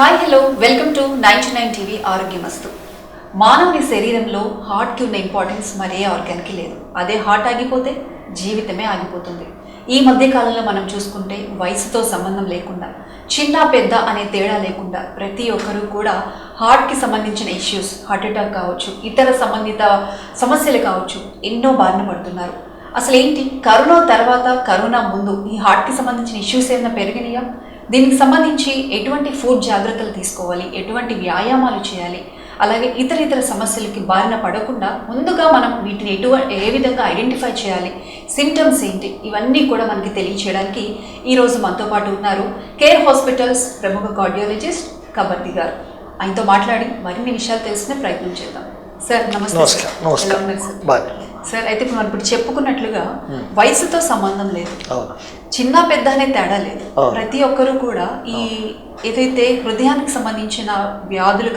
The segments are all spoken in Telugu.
Hi hello welcome to 99 TV Arogyamastu. మానవుని శరీరంలో హార్ట్కి ఉన్న ఇంపార్టెన్స్ మరే ఆర్గాన్కి లేదు. అదే హార్ట్ ఆగిపోతే జీవితమే ఆగిపోతుంది. ఈ మధ్య కాలంలో మనం చూసుకుంటే వయసుతో సంబంధం లేకుండా చిన్న పెద్ద అనే తేడా లేకుండా ప్రతి ఒక్కరూ కూడా హార్ట్కి సంబంధించిన ఇష్యూస్, హార్ట్ అటాక్ కావచ్చు, ఇతర సంబంధిత సమస్యలు కావచ్చు, ఎన్నో బారిన పడుతున్నారు. అసలు ఏంటి, కరోనా తర్వాత కరోనా ముందు ఈ హార్ట్కి సంబంధించిన ఇష్యూస్ ఏమైనా పెరిగినాయా? దీనికి సంబంధించి ఎటువంటి ఫుడ్ జాగ్రత్తలు తీసుకోవాలి, ఎటువంటి వ్యాయామాలు చేయాలి, అలాగే ఇతర సమస్యలకి బారిన పడకుండా ముందుగా మనం వీటిని ఏ విధంగా ఐడెంటిఫై చేయాలి, సిమ్టమ్స్ ఏంటి, ఇవన్నీ కూడా మనకి తెలియచేయడానికి ఈరోజు మనతో పాటు ఉన్నారు కేర్ హాస్పిటల్స్ ప్రముఖ కార్డియాలజిస్ట్ కబర్ది గారు. ఆయనతో మాట్లాడి మరిన్ని విషయాలు తెలుసుకునే ప్రయత్నం చేద్దాం. సార్ నమస్తే. ఎలా ఉన్నారు సార్? సార్ అయితే మనం చెప్పుకున్నట్లుగా వయసుతో సంబంధం లేదు, చిన్న పెద్ద అనే తేడా లేదు. ప్రతి ఒక్కరూ కూడా ఈ ఏదైతే హృదయానికి సంబంధించిన వ్యాధులు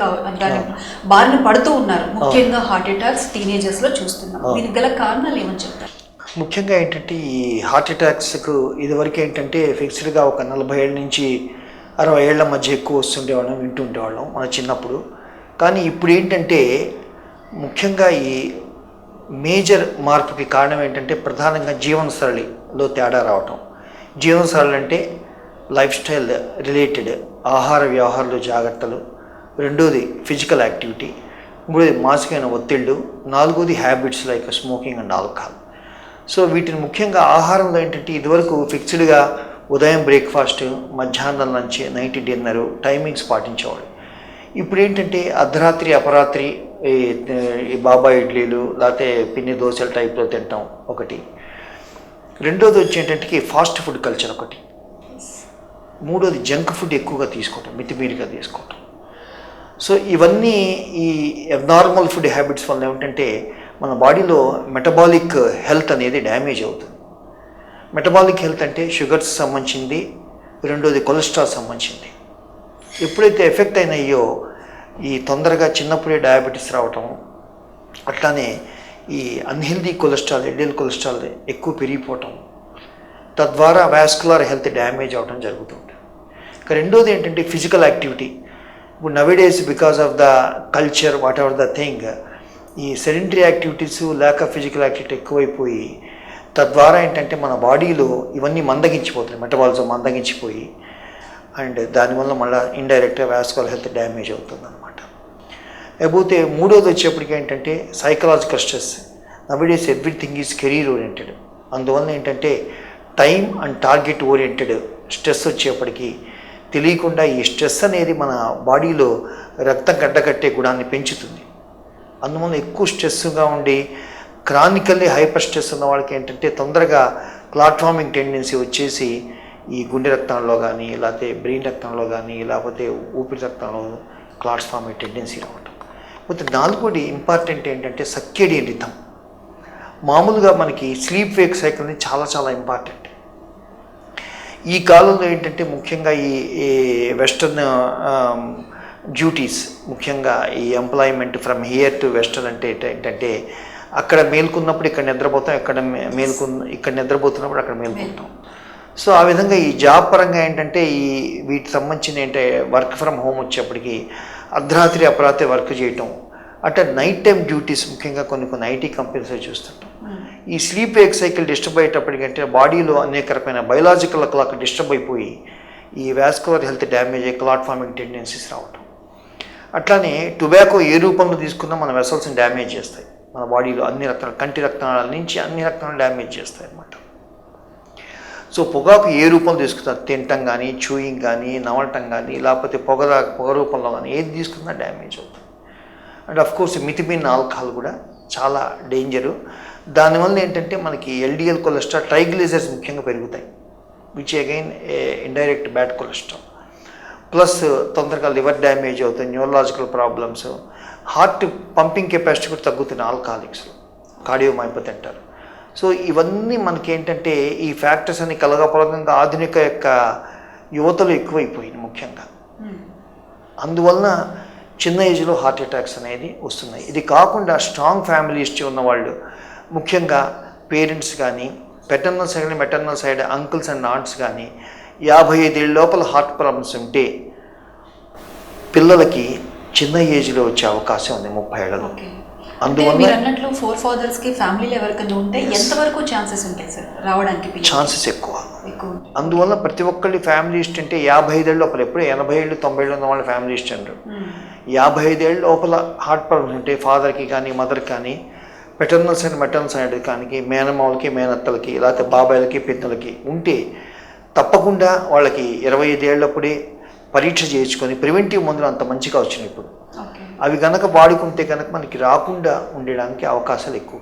బారిన పడుతూ ఉన్నారు. ముఖ్యంగా హార్ట్ అటాక్స్ టీనేజర్స్ లో చూస్తున్నాం. దీనికి గల కారణాలు ఏమని చెప్తారు? ముఖ్యంగా ఏంటంటే ఈ హార్ట్ అటాక్స్కు ఇదివరకు ఏంటంటే ఫిక్స్డ్గా ఒక 40 ఏళ్ళ నుంచి 60 ఏళ్ల మధ్య ఎక్కువ వస్తుండేవాళ్ళం, వింటుండేవాళ్ళం మన చిన్నప్పుడు. కానీ ఇప్పుడు ఏంటంటే ముఖ్యంగా ఈ మేజర్ మార్పుకి కారణం ఏంటంటే ప్రధానంగా జీవనశైలిలో తేడా రావటం. జీవనశైలి అంటే లైఫ్ స్టైల్ రిలేటెడ్ ఆహార వ్యవహారాలు జాగ్రత్తలు, రెండోది ఫిజికల్ యాక్టివిటీ, మూడోది మానసికమైన ఒత్తిళ్ళు, నాలుగోది habits like smoking and alcohol. So వీటిని ముఖ్యంగా ఆహారంలో ఏంటంటే ఇదివరకు ఫిక్స్డ్గా ఉదయం బ్రేక్ఫాస్ట్, మధ్యాహ్నం లంచ్, నైట్ డిన్నర్ టైమింగ్స్ పాటించేవాడు. ఇప్పుడు ఏంటంటే అర్ధరాత్రి అపరాత్రి ఈ బాబా ఇడ్లీలు లేకపోతే పిన్ని దోశల టైప్లో తింటాం ఒకటి. రెండోది వచ్చి ఏంటంటే ఫాస్ట్ ఫుడ్ కల్చర్ ఒకటి. మూడోది జంక్ ఫుడ్ ఎక్కువగా తీసుకోవటం, మితిమీరిగా తీసుకోవటం. సో ఇవన్నీ ఈ అబ్నార్మల్ ఫుడ్ హ్యాబిట్స్ వల్ల ఏమిటంటే మన బాడీలో మెటబాలిక్ హెల్త్ అనేది డ్యామేజ్ అవుతుంది. మెటబాలిక్ హెల్త్ అంటే షుగర్స్ సంబంధించింది, రెండోది కొలెస్ట్రాల్ సంబంధించింది. ఎప్పుడైతే ఎఫెక్ట్ అయినాయో ఈ తొందరగా చిన్నప్పుడే డయాబెటీస్ రావటం, అట్లానే ఈ అన్హెల్దీ కొలెస్ట్రాల్, ఎల్డిఎల్ కొలెస్ట్రాల్ ఎక్కువ పెరిగిపోవటం, తద్వారా వాస్కులర్ హెల్త్ డ్యామేజ్ అవడం జరుగుతుంది. ఇక రెండోది ఏంటంటే ఫిజికల్ యాక్టివిటీ. ఇప్పుడు nowadays because of the culture what ever the thing, ఈ సెడెంటరీ యాక్టివిటీస్ లేక ఫిజికల్ యాక్టివిటీ ఎక్కువైపోయి తద్వారా ఏంటంటే మన బాడీలో ఇవన్నీ మందగించిపోతాయి, మెటబాలిజం మందగించిపోయి, అండ్ దానివల్ల మళ్ళీ ఇండైరెక్ట్గా వాస్కులర్ హెల్త్ డ్యామేజ్ అవుతుంది అనమాట. లేకపోతే మూడోది వచ్చేప్పటికి ఏంటంటే psychological stress. Nowadays everything is career oriented. అందువల్ల ఏంటంటే time and target oriented stress వచ్చేప్పటికి తెలియకుండా ఈ స్ట్రెస్ అనేది మన బాడీలో రక్తం గడ్డకట్టే గుణాన్ని పెంచుతుంది. అందువల్ల ఎక్కువ స్ట్రెస్గా ఉండి క్రానికల్లీ హైపర్ స్ట్రెస్ ఉన్న వాళ్ళకి ఏంటంటే తొందరగా క్లాట్ ఫార్మింగ్ టెండెన్సీ వచ్చేసి ఈ గుండె రక్తంలో కానీ లేకపోతే బ్రెయిన్ రక్తంలో కానీ లేకపోతే ఊపిరి రక్తంలో క్లాట్స్ ఫామ్ అయ్యే టెండెన్సీ రావటం. పోతే నాలుగోది ఇంపార్టెంట్ ఏంటంటే సర్కేడియన్ రిథమ్. మామూలుగా మనకి స్లీప్ వేక్ సైకిల్ అనేది చాలా ఇంపార్టెంట్. ఈ కాలంలో ఏంటంటే ముఖ్యంగా ఈ వెస్టర్న్ డ్యూటీస్, ముఖ్యంగా ఈ employment from here to western అంటే ఏంటంటే అక్కడ మేల్కొన్నప్పుడు ఇక్కడ నిద్రపోతాం, ఇక్కడ నిద్రపోతున్నప్పుడు అక్కడ మేల్కొంటాం. సో ఆ విధంగా ఈ జాబ్ పరంగా ఏంటంటే ఈ వీటికి సంబంధించిన ఏంటంటే వర్క్ ఫ్రమ్ హోమ్ వచ్చేప్పటికి అర్ధరాత్రి అపరాత్రి వర్క్ చేయటం, అంటే నైట్ టైం డ్యూటీస్ ముఖ్యంగా కొన్ని ఐటీ కంపెనీస్లో చూస్తుంటాం. ఈ స్లీప్ వేక్ సైకిల్ డిస్టర్బ్ అయ్యేటప్పటికంటే బాడీలో అనేక రకమైన బయలాజికల్ క్లాక్ డిస్టర్బ్ అయిపోయి ఈ వాస్కులర్ హెల్త్ డ్యామేజ్ అయ్యి క్లాట్ ఫార్మింగ్ టెండెన్సీస్ రావటం. అట్లానే టొబాకో ఏ రూపంలో తీసుకున్నా మన వెసల్స్ని డ్యామేజ్ చేస్తాయి. మన బాడీలో అన్ని రకాల కంటి రక్తనాళాల నుంచి అన్ని రక్తాలను డ్యామేజ్ చేస్తాయి అన్నమాట. సో పొగాకు ఏ రూపంలో తీసుకున్నారు, తినటం కానీ, చూయింగ్ కానీ, నవలటం కానీ, లేకపోతే పొగ రూపంలో కానీ ఏది తీసుకున్నా డ్యామేజ్ అవుతుంది. అండ్ అఫ్కోర్స్ మితిమీరిన ఆల్కహాల్ కూడా చాలా డేంజరు. దానివల్ల ఏంటంటే మనకి ఎల్డిఎల్ కొలెస్ట్రాల్, ట్రైగ్లిజరైడ్స్ ముఖ్యంగా పెరుగుతాయి, which again indirect bad cholesterol. Plus తొందరగా లివర్ డ్యామేజ్ అవుతాయి, neurological problems, heart pumping capacity కూడా తగ్గుతుంది ఆల్కహాలిక్స్లో, కార్డియోమైపతి అంటారు. సో ఇవన్నీ మనకి ఏంటంటే ఈ ఫ్యాక్టర్స్ అన్ని కలగపలకంగా ఆధునిక యొక్క యువతలు ఎక్కువైపోయింది ముఖ్యంగా. అందువలన చిన్న ఏజ్లో హార్ట్ అటాక్స్ అనేది వస్తున్నాయి. ఇది కాకుండా స్ట్రాంగ్ ఫ్యామిలీ హిస్టరీ ఉన్నవాళ్ళు, ముఖ్యంగా పేరెంట్స్ కానీ, paternal side maternal side uncles and aunts కానీ 55 ఏళ్ళ లోపల హార్ట్ ప్రాబ్లమ్స్ ఉంటే పిల్లలకి చిన్న ఏజ్లో వచ్చే అవకాశం ఉంది 30 ఏళ్లలో. ఓకే. అందువల్ల మీరు అన్నట్లు ఫోర్ ఫాదర్స్ కి ఫ్యామిలీలో ఎవరికైనా ఉంటే ఎంతవరకు ఛాన్సెస్ ఉంటాయి సార్ రావడానికి పిల్లలు? ఛాన్సెస్ ఎక్కువ. ఎక్కువ. అందువల్ల ప్రతి ఒక్కళ్ళి ఫ్యామిలీ హిస్టరీ అంటే 55 ఏళ్ళు లోపల, ఎప్పుడు 80 ఏళ్ళు 90 ఏళ్ళు ఉన్న వాళ్ళు ఫ్యామిలీ హిస్టరీ అంటారు. 55 ఏళ్ళ లోపల హార్ట్ ప్రాబ్లమ్స్ ఉంటే ఫాదర్కి కానీ మదర్కి కానీ, పెటర్నల్ అండ్ మెటర్నల్ సైడ్ కానీ, మేనమావులకి మేనత్తలకి లేకపోతే బాబాయిలకి పెద్దలకి ఉంటే తప్పకుండా వాళ్ళకి 25 ఏళ్ళప్పుడే పరీక్ష చేయించుకొని ప్రివెంటివ్ మందులు అంత మంచిగా వచ్చినాయి ఇప్పుడు. ఓకే. అవి కనుక వాడుకుంటే కనుక మనకి రాకుండా ఉండడానికి అవకాశాలు ఎక్కువ.